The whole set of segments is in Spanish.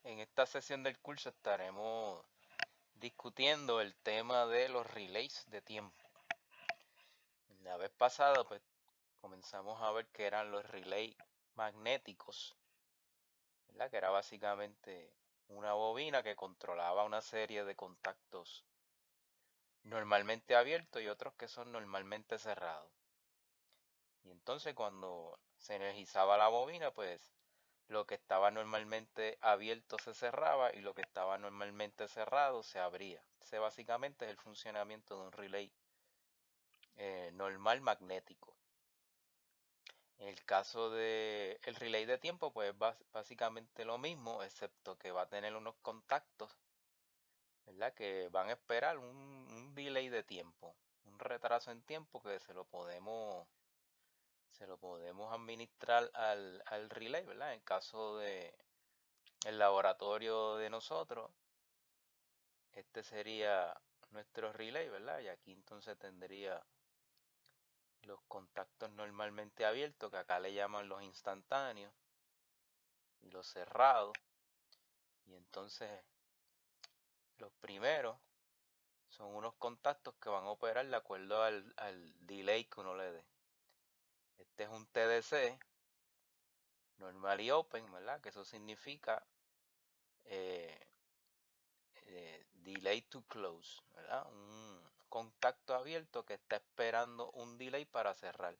En esta sesión del curso estaremos discutiendo el tema de los relays de tiempo. La vez pasada pues comenzamos a ver que eran los relays magnéticos, ¿verdad? Que era básicamente una bobina que controlaba una serie de contactos normalmente abiertos y otros que son normalmente cerrados. Y entonces cuando se energizaba la bobina, pues lo que estaba normalmente abierto se cerraba y lo que estaba normalmente cerrado se abría. Ese básicamente es el funcionamiento de un relay normal magnético. En el caso del relay de tiempo, pues básicamente lo mismo, excepto que va a tener unos contactos, ¿verdad? Que van a esperar un delay de tiempo, un retraso en tiempo que se lo podemos administrar al relay, ¿verdad? En el caso de el laboratorio de nosotros, este sería nuestro relay, ¿verdad? Y aquí entonces tendría los contactos normalmente abiertos, que acá le llaman los instantáneos, y los cerrados. Y entonces los primeros son unos contactos que van a operar de acuerdo al delay que uno le dé. Este es un TDC, normal y open, ¿verdad? Que eso significa eh, delay to close, ¿verdad? Un contacto abierto que está esperando un delay para cerrar.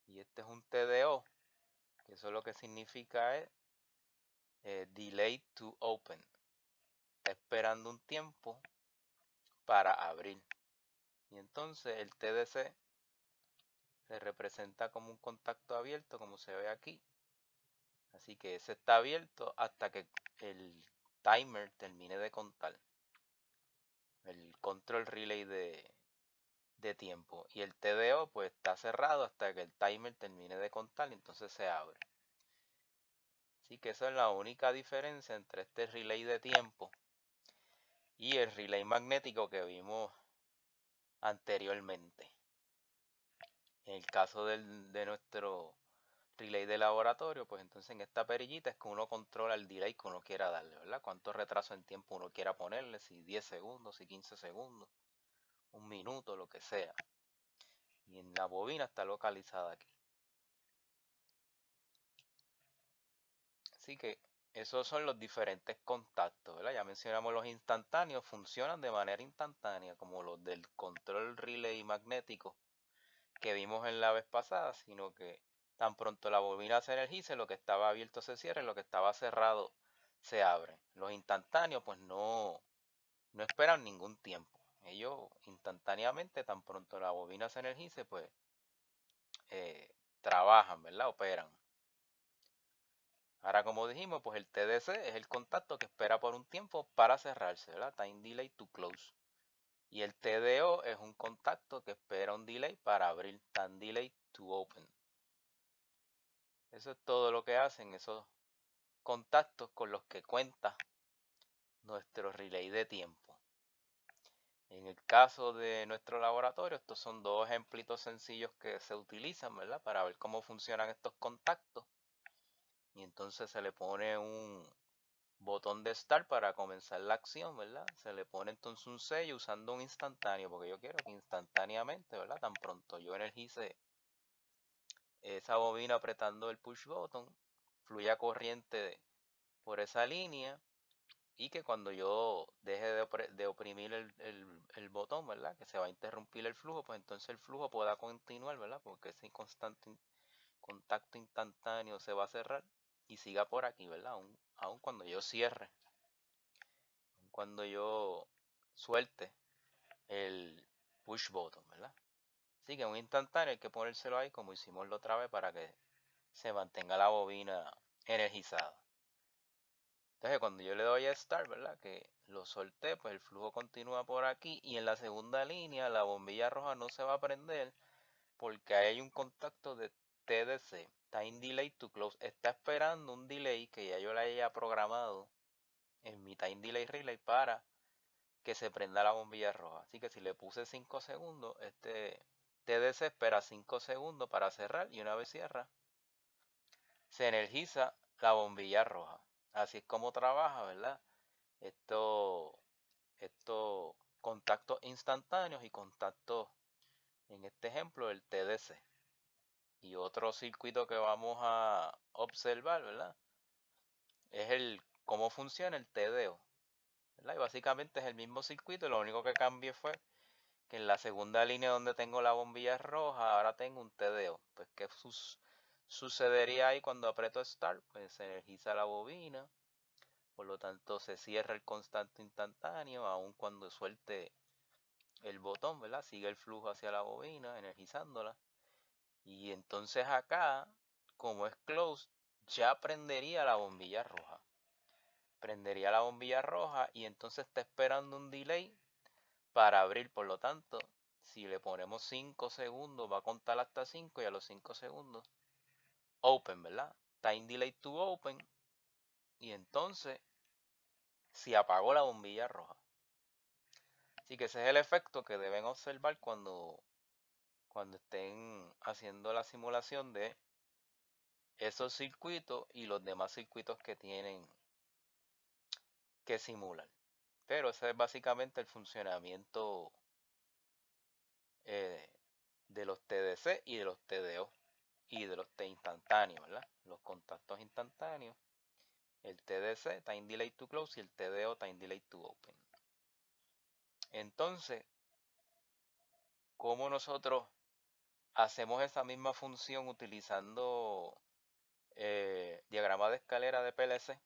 Y este es un TDO, que eso lo que significa es delay to open. Está esperando un tiempo para abrir. Y entonces el TDC se representa como un contacto abierto, como se ve aquí. Así que ese está abierto hasta que el timer termine de contar. El control relay de tiempo. Y el TDO pues está cerrado hasta que el timer termine de contar y entonces se abre. Así que esa es la única diferencia entre este relay de tiempo y el relay magnético que vimos anteriormente. En el caso de nuestro relay de laboratorio, pues entonces en esta perillita es que uno controla el delay que uno quiera darle, ¿verdad? Cuánto retraso en tiempo uno quiera ponerle, si 10 segundos, si 15 segundos, un minuto, lo que sea. Y en la bobina está localizada aquí. Así que esos son los diferentes contactos, ¿verdad? Ya mencionamos los instantáneos, funcionan de manera instantánea, como los del control relay magnético que vimos en la vez pasada, sino que tan pronto la bobina se energice, lo que estaba abierto se cierra y lo que estaba cerrado se abre. Los instantáneos pues no esperan ningún tiempo. Ellos instantáneamente, tan pronto la bobina se energice, pues trabajan, ¿verdad? Operan. Ahora, como dijimos, pues el TDC es el contacto que espera por un tiempo para cerrarse, ¿verdad? Time delay to close. Y el TDO es un contacto que espera un delay para abrir, time delay to open. Eso es todo lo que hacen esos contactos con los que cuenta nuestro relay de tiempo. En el caso de nuestro laboratorio, estos son dos ejemplitos sencillos que se utilizan, ¿verdad? Para ver cómo funcionan estos contactos. Y entonces se le pone un botón de start para comenzar la acción, ¿verdad? Se le pone entonces un sello usando un instantáneo, porque yo quiero que instantáneamente, ¿verdad? Tan pronto yo energice esa bobina apretando el push button, fluya corriente por esa línea y que cuando yo deje de oprimir el botón, ¿verdad? Que se va a interrumpir el flujo, pues entonces el flujo pueda continuar, ¿verdad? Porque ese constante contacto instantáneo se va a cerrar y siga por aquí, ¿verdad? Aun cuando yo cierre, aun cuando yo suelte el push button, ¿verdad? Así que un instantáneo hay que ponérselo ahí como hicimos la otra vez para que se mantenga la bobina energizada. Entonces cuando yo le doy a Start, ¿verdad? Que lo solté, pues el flujo continúa por aquí y en la segunda línea la bombilla roja no se va a prender porque ahí hay un contacto de TDC, Time Delay to Close. Está esperando un delay que ya yo le haya programado en mi Time Delay Relay para que se prenda la bombilla roja. Así que si le puse 5 segundos, este TDC espera 5 segundos para cerrar y una vez cierra, se energiza la bombilla roja. así es como trabaja, ¿verdad? Estos contactos instantáneos y contactos, en este ejemplo, el TDC. Y otro circuito que vamos a observar, ¿verdad? Es cómo funciona el TDO, ¿verdad? Y básicamente es el mismo circuito, lo único que cambié fue que en la segunda línea donde tengo la bombilla roja, ahora tengo un TDO. Pues, ¿qué sucedería ahí cuando aprieto Start? Pues se energiza la bobina, por lo tanto se cierra el constante instantáneo, aun cuando suelte el botón, ¿verdad? Sigue el flujo hacia la bobina, energizándola. Y entonces acá, como es close, ya prendería la bombilla roja. Prendería la bombilla roja y entonces está esperando un delay para abrir. Por lo tanto, si le ponemos 5 segundos, va a contar hasta 5 y a los 5 segundos, open, ¿verdad? Time delay to open. Y entonces, se apagó la bombilla roja. Así que ese es el efecto que deben observar cuando estén haciendo la simulación de esos circuitos y los demás circuitos que tienen que simular. Pero ese es básicamente el funcionamiento eh, de los TDC y de los TDO y de los T instantáneos, ¿verdad? Los contactos instantáneos, el TDC, Time Delay to Close, y el TDO, Time Delay to Open. Entonces, ¿cómo nosotros hacemos esa misma función utilizando diagrama de escalera de PLC?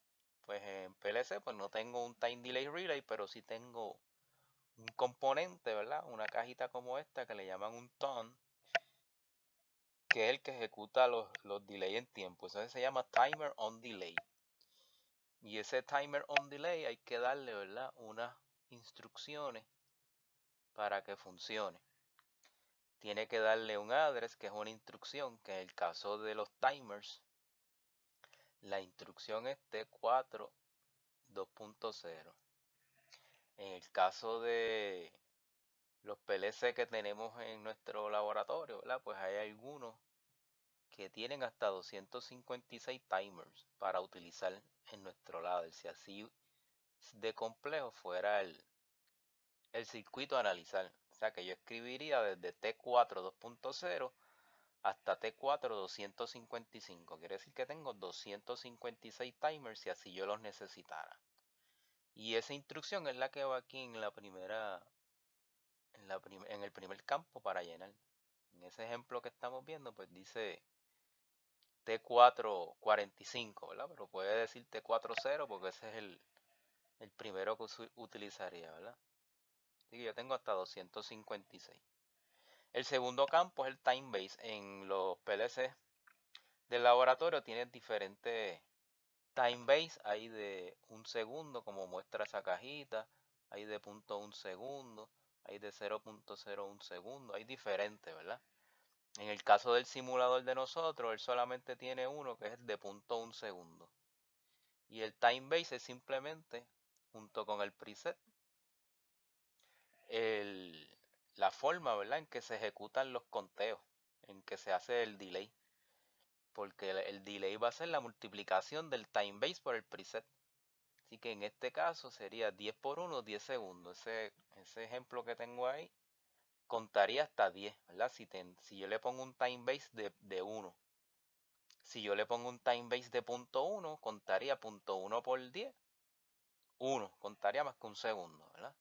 Pues en PLC pues no tengo un Time Delay Relay, pero sí tengo un componente, ¿verdad? Una cajita como esta que le llaman un TON, que es el que ejecuta los delay en tiempo. Eso se llama Timer on Delay. Y ese Timer on Delay hay que darle, ¿verdad? Unas instrucciones para que funcione. Tiene que darle un address, que es una instrucción, que en el caso de los timers, la instrucción es T4 2.0. En el caso de los PLC que tenemos en nuestro laboratorio, ¿verdad? Pues hay algunos que tienen hasta 256 timers para utilizar en nuestro ladder. Si así de complejo fuera el circuito a analizar. O sea que yo escribiría desde T4 2.0 hasta T4 255. Quiere decir que tengo 256 timers si así yo los necesitara. Y esa instrucción es la que va aquí en la primera, en el primer campo para llenar. En ese ejemplo que estamos viendo, pues dice T445, ¿verdad? Pero puede decir T40 porque ese es el primero que utilizaría, ¿verdad? Así que yo tengo hasta 256. El segundo campo es el time base. En los PLC del laboratorio tienen diferentes time base. Hay de 1 segundo, como muestra esa cajita. Hay de 0.1 segundo. Hay de 0.01 segundo. Hay diferentes, ¿verdad? En el caso del simulador de nosotros, él solamente tiene uno que es el de 0.1 segundo. Y el time base es simplemente, junto con el preset, la forma, ¿verdad?, en que se ejecutan los conteos, en que se hace el delay. Porque el delay va a ser la multiplicación del time base por el preset. Así que en este caso sería 10 por 1, 10 segundos. Ese ejemplo que tengo ahí contaría hasta 10, ¿verdad? Si yo le pongo un time base de 1. Si yo le pongo un time base de 0.1, contaría 0.1 por 10. 1, contaría más que un segundo, ¿verdad?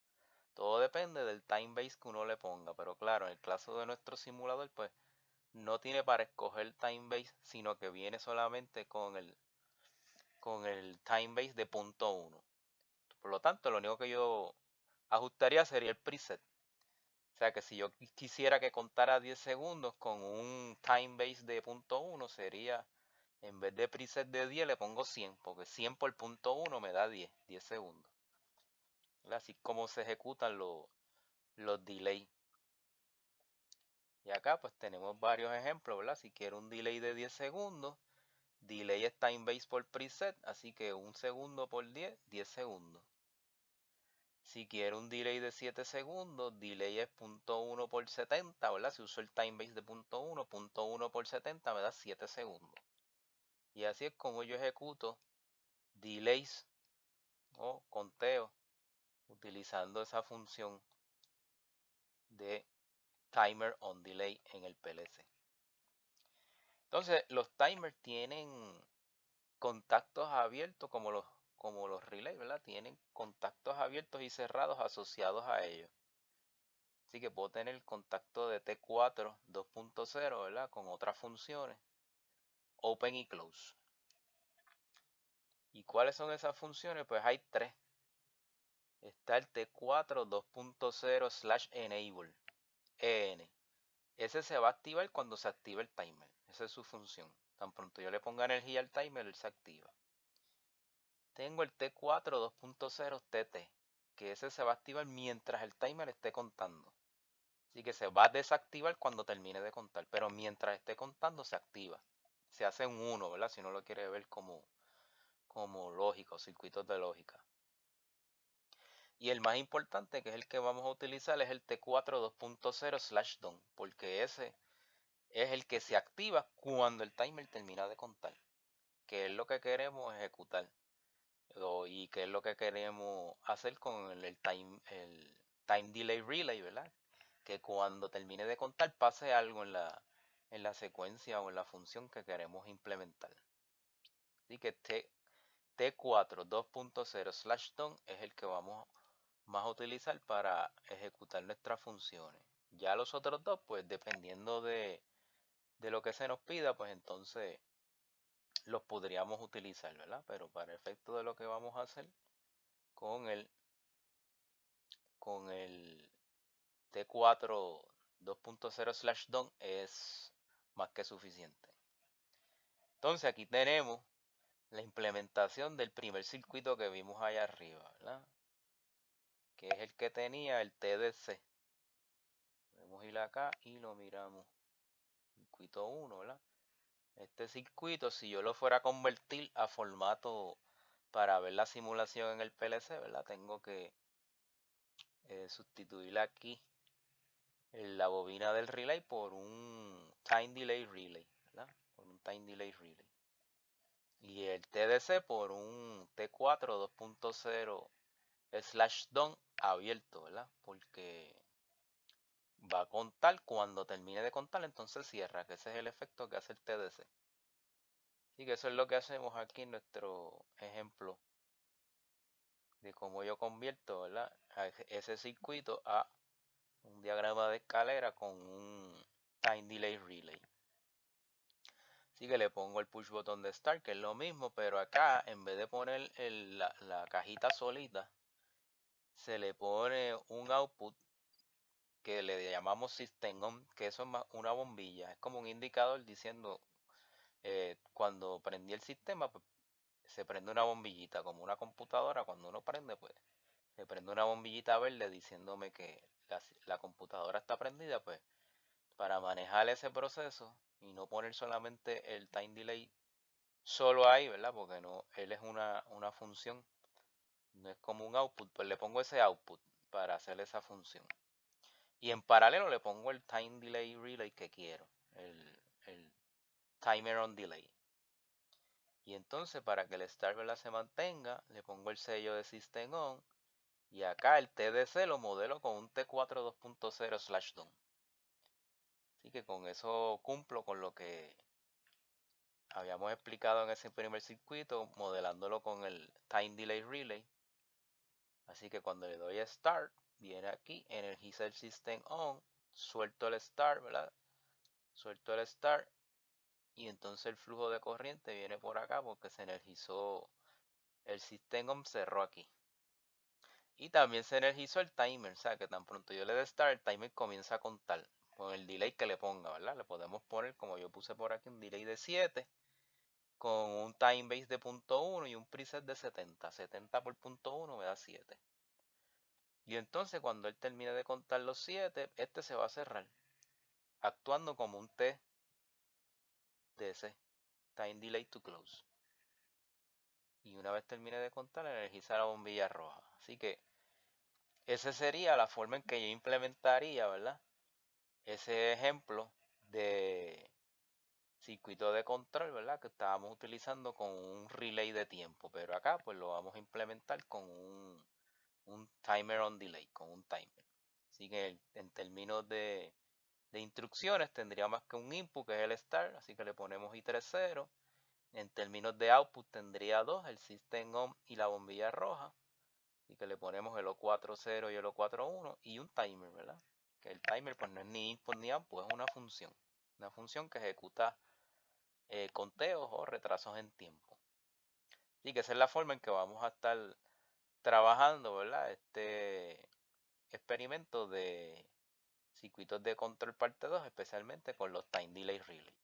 Todo depende del time base que uno le ponga. Pero claro, en el caso de nuestro simulador, pues no tiene para escoger time base, sino que viene solamente con el time base de 0.1. Por lo tanto, lo único que yo ajustaría sería el preset. O sea que si yo quisiera que contara 10 segundos con un time base de 0.1, sería, en vez de preset de 10, le pongo 100, porque 100 por 0.1 me da 10 segundos. ¿Verdad? Así como se ejecutan los delays. Y acá pues tenemos varios ejemplos, ¿verdad? Si quiero un delay de 10 segundos, delay es time base por preset, así que 1 segundo por 10, 10 segundos. Si quiero un delay de 7 segundos, delay es 0.1 por 70, ¿verdad? Si uso el time base de 0.1 por 70 me da 7 segundos. Y así es como yo ejecuto delays o conteo utilizando esa función de timer on delay en el PLC. Entonces, los timers tienen contactos abiertos como los relays, ¿verdad? Tienen contactos abiertos y cerrados asociados a ellos. Así que puedo tener contacto de T4 2.0, ¿verdad? Con otras funciones, open y close. ¿Y cuáles son esas funciones? Pues hay tres. Está el T4 2.0/enable, EN. Ese se va a activar cuando se active el timer. Esa es su función. Tan pronto yo le ponga energía al timer, él se activa. Tengo el T4 2.0 TT, que ese se va a activar mientras el timer esté contando. Así que se va a desactivar cuando termine de contar, pero mientras esté contando se activa. Se hace un 1, ¿verdad? Si uno lo quiere ver como lógica o circuitos de lógica. Y el más importante, que es el que vamos a utilizar, es el T4 2.0/done, porque ese es el que se activa cuando el timer termina de contar, que es lo que queremos ejecutar y que es lo que queremos hacer con el time delay relay, ¿verdad? Que cuando termine de contar pase algo en la secuencia o en la función que queremos implementar. Así que T4 2.0/done es el que vamos más a utilizar para ejecutar nuestras funciones. Ya los otros dos, pues dependiendo de lo que se nos pida, pues entonces los podríamos utilizar, ¿verdad? Pero para efecto de lo que vamos a hacer con el T4 2.0/done es más que suficiente. Entonces aquí tenemos la implementación del primer circuito que vimos allá arriba, ¿verdad? Que es el que tenía el TDC. Podemos ir acá y lo miramos. Circuito 1, ¿verdad? Este circuito, si yo lo fuera a convertir a formato para ver la simulación en el PLC, ¿verdad? Tengo que sustituir aquí la bobina del relay por un time delay relay, ¿verdad? Por un time delay relay. Y el TDC por un T4 2.0/done abierto, ¿verdad? Porque va a contar cuando termine de contar, entonces cierra, que ese es el efecto que hace el TDC. Así que eso es lo que hacemos aquí en nuestro ejemplo de cómo yo convierto, ¿verdad? Ese circuito a un diagrama de escalera con un time delay relay. Así que le pongo el push button de start, que es lo mismo, pero acá en vez de poner la cajita solita, se le pone un output que le llamamos system on, que eso es más una bombilla, es como un indicador diciendo cuando prendí el sistema, pues se prende una bombillita, como una computadora, cuando uno prende, pues se prende una bombillita verde diciéndome que la computadora está prendida, pues para manejar ese proceso y no poner solamente el time delay solo ahí, ¿verdad? Porque no, él es una función, no es como un output, pues le pongo ese output para hacer esa función. Y en paralelo le pongo el time delay relay que quiero, el timer on delay. Y entonces para que el start, ¿verdad?, se mantenga, le pongo el sello de system on. Y acá el TDC lo modelo con un T4 2.0/done. Así que con eso cumplo con lo que habíamos explicado en ese primer circuito, modelándolo con el Time Delay Relay. Así que cuando le doy a Start, viene aquí, energiza el System On, suelto el Start, ¿verdad? Suelto el Start y entonces el flujo de corriente viene por acá porque se energizó el System On, cerró aquí. Y también se energizó el timer, o sea que tan pronto yo le dé start, el timer comienza a contar con el delay que le ponga, ¿verdad? Le podemos poner, como yo puse por aquí, un delay de 7 con un time base de 0.1 y un preset de 70. 70 por 0.1 me da 7. Y entonces cuando él termine de contar los 7, este se va a cerrar, actuando como un TDC, Time Delay to Close. Y una vez termine de contar, energiza la bombilla roja. Así que esa sería la forma en que yo implementaría, ¿verdad?, ese ejemplo de circuito de control, ¿verdad? Que estábamos utilizando con un relay de tiempo, pero acá pues lo vamos a implementar con un timer on delay, con un timer. Así que en términos de instrucciones tendría más que un input, que es el start, así que le ponemos I30. En términos de output tendría dos, el system on y la bombilla roja, así que le ponemos el O40 y el O41 y un timer, ¿verdad? Que el timer pues no es ni input ni output, es una función que ejecuta conteos o retrasos en tiempo. Así que esa es la forma en que vamos a estar trabajando, ¿verdad? Este experimento de circuitos de control parte 2, especialmente con los time delay relay.